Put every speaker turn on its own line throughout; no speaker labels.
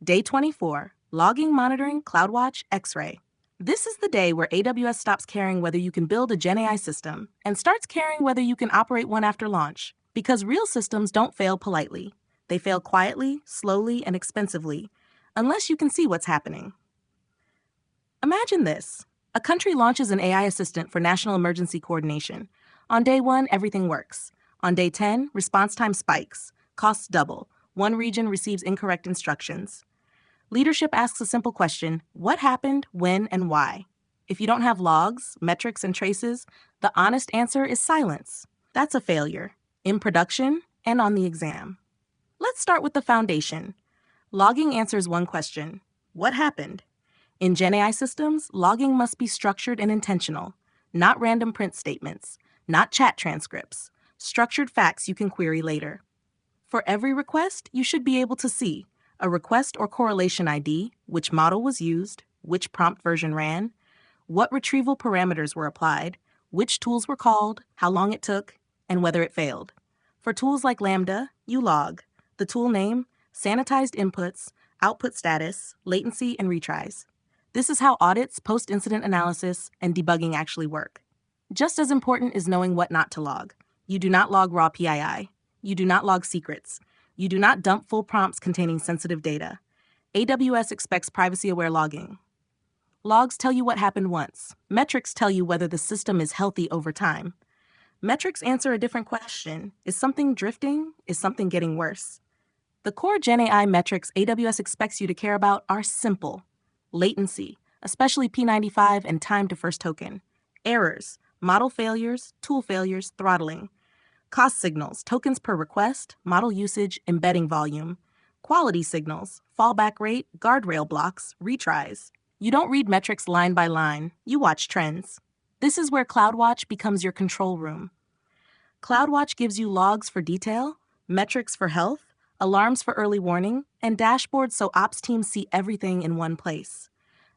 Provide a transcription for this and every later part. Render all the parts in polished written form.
Day 24, Logging, Monitoring, CloudWatch, X-Ray. This is the day where AWS stops caring whether you can build a GenAI system and starts caring whether you can operate one after launch. Because real systems don't fail politely. They fail quietly, slowly, and expensively, unless you can see what's happening. Imagine this. A country launches an AI assistant for national emergency coordination. On day 1, everything works. On day 10, response time spikes. Costs double. One region receives incorrect instructions. Leadership asks a simple question: what happened, when, and why? If you don't have logs, metrics, and traces, the honest answer is silence. That's a failure, in production and on the exam. Let's start with the foundation. Logging answers one question: what happened? In GenAI systems, logging must be structured and intentional, not random print statements, not chat transcripts, structured facts you can query later. For every request, you should be able to see a request or correlation ID, which model was used, which prompt version ran, what retrieval parameters were applied, which tools were called, how long it took, and whether it failed. For tools like Lambda, you log the tool name, sanitized inputs, output status, latency, and retries. This is how audits, post-incident analysis, and debugging actually work. Just as important is knowing what not to log. You do not log raw PII. You do not log secrets. You do not dump full prompts containing sensitive data. AWS expects privacy-aware logging. Logs tell you what happened once. Metrics tell you whether the system is healthy over time. Metrics answer a different question. Is something drifting? Is something getting worse? The core GenAI metrics AWS expects you to care about are simple. Latency, especially P95 and time to first token. Errors, model failures, tool failures, throttling. Cost signals, tokens per request, model usage, embedding volume. Quality signals, fallback rate, guardrail blocks, retries. You don't read metrics line by line, you watch trends. This is where CloudWatch becomes your control room. CloudWatch gives you logs for detail, metrics for health, alarms for early warning, and dashboards so ops teams see everything in one place.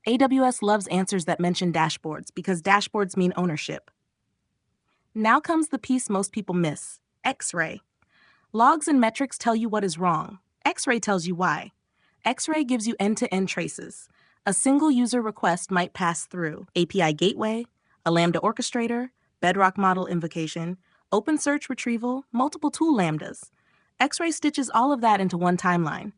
AWS loves answers that mention dashboards because dashboards mean ownership. Now comes the piece most people miss: X-ray. Logs and metrics tell you what is wrong. X-ray tells you why. X-ray gives you end-to-end traces. A single user request might pass through API gateway, a Lambda orchestrator, Bedrock model invocation, OpenSearch retrieval, multiple tool lambdas. X-ray stitches all of that into one timeline.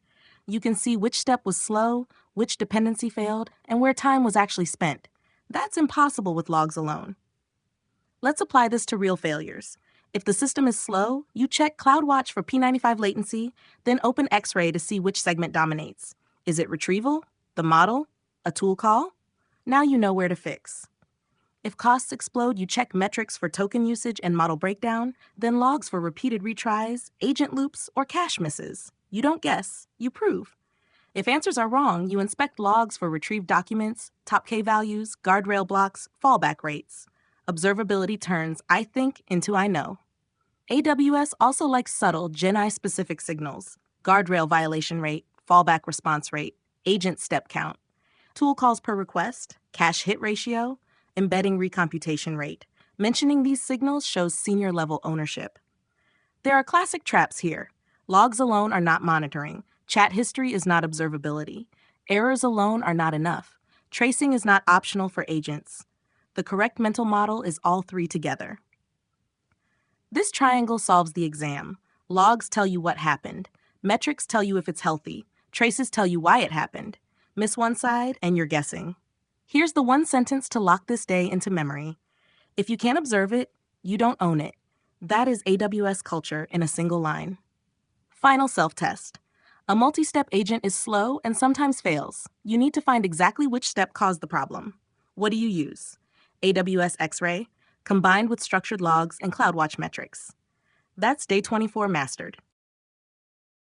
You can see which step was slow, which dependency failed, and where time was actually spent. That's impossible with logs alone. Let's apply this to real failures. If the system is slow, you check CloudWatch for P95 latency, then open X-ray to see which segment dominates. Is it retrieval, the model, a tool call? Now you know where to fix. If costs explode, you check metrics for token usage and model breakdown, then logs for repeated retries, agent loops, or cache misses. You don't guess, you prove. If answers are wrong, you inspect logs for retrieved documents, top K values, guardrail blocks, fallback rates. Observability turns I think into I know. AWS also likes subtle GenAI-specific signals: guardrail violation rate, fallback response rate, agent step count, tool calls per request, cache hit ratio, embedding recomputation rate. Mentioning these signals shows senior-level ownership. There are classic traps here. Logs alone are not monitoring. Chat history is not observability. Errors alone are not enough. Tracing is not optional for agents. The correct mental model is all three together. This triangle solves the exam. Logs tell you what happened. Metrics tell you if it's healthy. Traces tell you why it happened. Miss one side, and you're guessing. Here's the one sentence to lock this day into memory: if you can't observe it, you don't own it. That is AWS culture in a single line. Final self-test. A multi-step agent is slow and sometimes fails. You need to find exactly which step caused the problem. What do you use? AWS X-Ray, combined with structured logs and CloudWatch metrics. That's day 24 mastered.